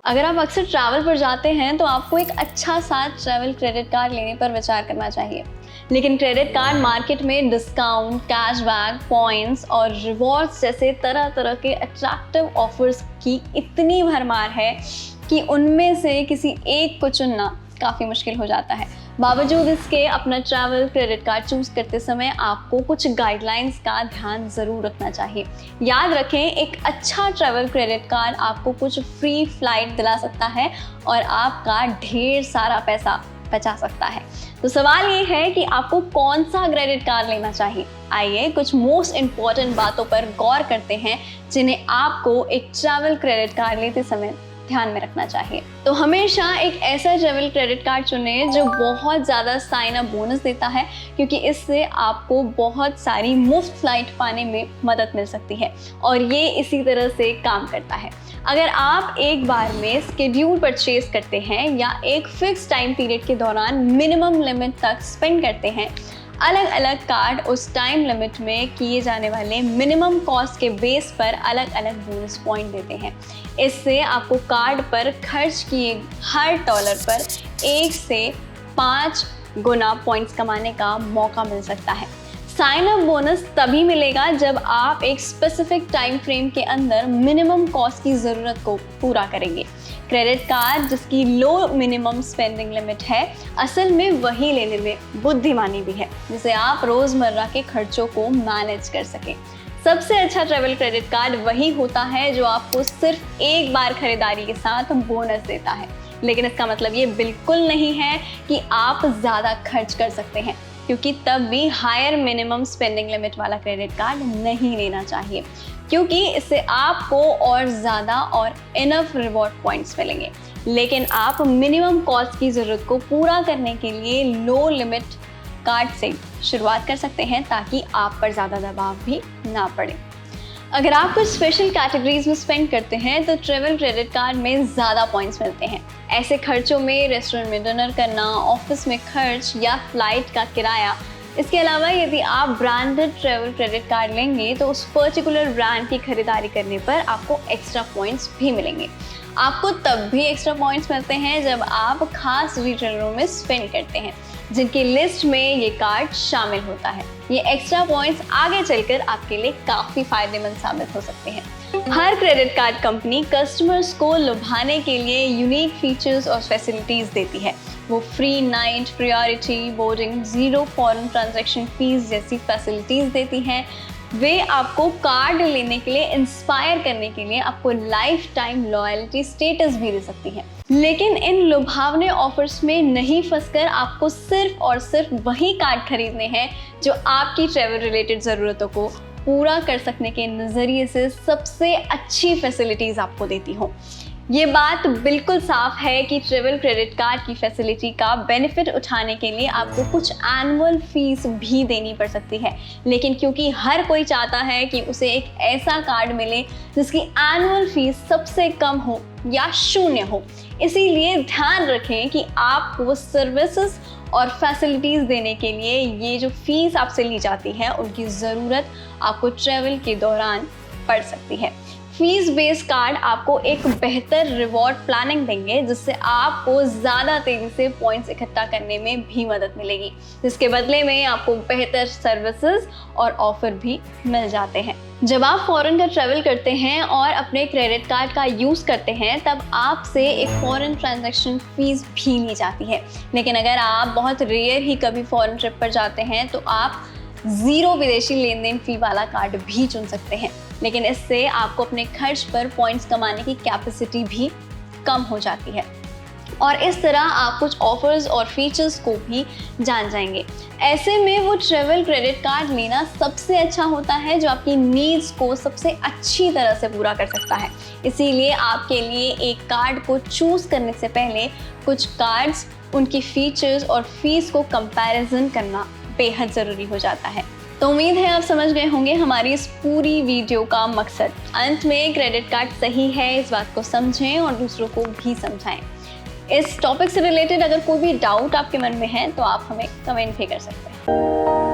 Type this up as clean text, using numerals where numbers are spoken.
अगर आप अक्सर ट्रैवल पर जाते हैं तो आपको एक अच्छा सा ट्रैवल क्रेडिट कार्ड लेने पर विचार करना चाहिए। लेकिन क्रेडिट कार्ड मार्केट में डिस्काउंट, कैशबैक, पॉइंट्स और रिवॉर्ड्स जैसे तरह तरह के अट्रैक्टिव ऑफर्स की इतनी भरमार है कि उनमें से किसी एक को चुनना काफ़ी मुश्किल हो जाता है। बावजूद इसके अपना ट्रैवल क्रेडिट कार्ड चूज़ करते समय आपको कुछ गाइडलाइंस का ध्यान ज़रूर रखना चाहिए। याद रखें, एक अच्छा ट्रैवल क्रेडिट कार्ड आपको कुछ फ्री फ्लाइट दिला सकता है और आपका ढेर सारा पैसा बचा सकता है। तो सवाल ये है कि आपको कौन सा क्रेडिट कार्ड लेना चाहिए। आइए कुछ मोस्ट इम्पॉर्टेंट बातों पर गौर करते हैं जिन्हें आपको एक ट्रैवल क्रेडिट कार्ड लेते समय ध्यान में रखना चाहिए। तो हमेशा एक ऐसा ट्रैवल क्रेडिट कार्ड चुनें जो बहुत ज़्यादा साइन अप बोनस देता है, क्योंकि इससे आपको बहुत सारी मुफ्त फ्लाइट पाने में मदद मिल सकती है और ये इसी तरह से काम करता है। अगर आप एक बार में स्केड्यूल परचेज करते हैं या एक फिक्स टाइम पीरियड के दौरान मिनिमम लिमिट तक स्पेंड करते हैं, अलग अलग कार्ड उस टाइम लिमिट में किए जाने वाले मिनिमम कॉस्ट के बेस पर अलग अलग बोनस पॉइंट देते हैं। इससे आपको कार्ड पर खर्च किए हर डॉलर पर 1 से 5 गुना पॉइंट्स कमाने का मौका मिल सकता है। साइन अप बोनस तभी मिलेगा जब आप एक स्पेसिफिक टाइम फ्रेम के अंदर मिनिमम कॉस्ट की ज़रूरत को पूरा करेंगे। क्रेडिट कार्ड जिसकी लो मिनिमम स्पेंडिंग लिमिट है, असल में वही लेने में बुद्धिमानी भी है जिसे आप रोज़मर्रा के खर्चों को मैनेज कर सकें। सबसे अच्छा ट्रैवल क्रेडिट कार्ड वही होता है जो आपको सिर्फ एक बार खरीदारी के साथ बोनस देता है। लेकिन इसका मतलब ये बिल्कुल नहीं है कि आप ज़्यादा खर्च कर सकते हैं, क्योंकि तब भी हायर मिनिमम स्पेंडिंग लिमिट वाला क्रेडिट कार्ड नहीं लेना चाहिए, क्योंकि इससे आपको और ज़्यादा और इनफ रिवॉर्ड पॉइंट्स मिलेंगे। लेकिन आप मिनिमम कॉस्ट की ज़रूरत को पूरा करने के लिए लो लिमिट कार्ड से शुरुआत कर सकते हैं ताकि आप पर ज़्यादा दबाव भी ना पड़े। अगर आप कुछ स्पेशल कैटेगरीज में स्पेंड करते हैं तो ट्रैवल क्रेडिट कार्ड में ज़्यादा पॉइंट्स मिलते हैं। ऐसे खर्चों में रेस्टोरेंट में डिनर करना, ऑफिस में खर्च या फ्लाइट का किराया। इसके अलावा यदि आप ब्रांडेड ट्रैवल क्रेडिट कार्ड लेंगे तो उस पर्टिकुलर ब्रांड की खरीदारी करने पर आपको एक्स्ट्रा पॉइंट्स भी मिलेंगे। आपको तब भी एक्स्ट्रा पॉइंट्स मिलते हैं जब आप खास रिटेलरों में स्पेंड करते हैं जिनकी लिस्ट में ये कार्ड शामिल होता है। ये एक्स्ट्रा पॉइंट्स आगे चलकर आपके लिए काफ़ी फायदेमंद साबित हो सकते हैं। हर क्रेडिट कार्ड कंपनी कस्टमर्स को लुभाने के लिए यूनिक फीचर्स और फैसिलिटीज़ देती है। वो free night, priority boarding, zero foreign transaction fees जैसी फैसिलिटीज़ देती हैं। वे आपको कार्ड लेने के लिए इंस्पायर करने के लिए आपको लाइफ टाइम लॉयल्टी स्टेटस भी दे सकती है। लेकिन इन लुभावने ऑफर्स में नहीं फंसकर आपको सिर्फ और सिर्फ वही कार्ड खरीदने हैं जो आपकी ट्रैवल रिलेटेड ज़रूरतों को पूरा कर सकने के नज़रिए से सबसे अच्छी फैसिलिटीज़ आपको देती हों। ये बात बिल्कुल साफ है कि ट्रैवल क्रेडिट कार्ड की फैसिलिटी का बेनिफिट उठाने के लिए आपको कुछ एनुअल फीस भी देनी पड़ सकती है। लेकिन क्योंकि हर कोई चाहता है कि उसे एक ऐसा कार्ड मिले जिसकी एनुअल फीस सबसे कम हो या शून्य हो, इसीलिए ध्यान रखें कि आपको सर्विसेज और फैसिलिटीज़ देने के लिए ये जो फीस आपसे ली जाती है उनकी ज़रूरत आपको ट्रैवल के दौरान पड़ सकती है। फीस बेस्ड कार्ड आपको एक बेहतर रिवॉर्ड प्लानिंग देंगे जिससे आपको ज़्यादा तेज़ी से पॉइंट्स इकट्ठा करने में भी मदद मिलेगी, जिसके बदले में आपको बेहतर सर्विसेज और ऑफर भी मिल जाते हैं। जब आप फॉरेन का ट्रैवल करते हैं और अपने क्रेडिट कार्ड का यूज़ करते हैं तब आपसे एक फॉरेन ट्रांजैक्शन फीस भी ली जाती है। लेकिन अगर आप बहुत रेयर ही कभी फॉरेन ट्रिप पर जाते हैं तो आप ज़ीरो विदेशी लेन देन फी वाला कार्ड भी चुन सकते हैं। लेकिन इससे आपको अपने खर्च पर पॉइंट्स कमाने की कैपेसिटी भी कम हो जाती है और इस तरह आप कुछ ऑफर्स और फीचर्स को भी जान जाएंगे। ऐसे में वो ट्रैवल क्रेडिट कार्ड लेना सबसे अच्छा होता है जो आपकी नीड्स को सबसे अच्छी तरह से पूरा कर सकता है। इसीलिए आपके लिए एक कार्ड को चूज़ करने से पहले कुछ कार्ड्स, उनकी फीचर्स और फीस को कंपैरिजन करना बेहद ज़रूरी हो जाता है। तो उम्मीद है आप समझ गए होंगे हमारी इस पूरी वीडियो का मकसद। अंत में क्रेडिट कार्ड सही है इस बात को समझें और दूसरों को भी समझाएं। इस टॉपिक से रिलेटेड अगर कोई भी डाउट आपके मन में है तो आप हमें कमेंट भी कर सकते हैं।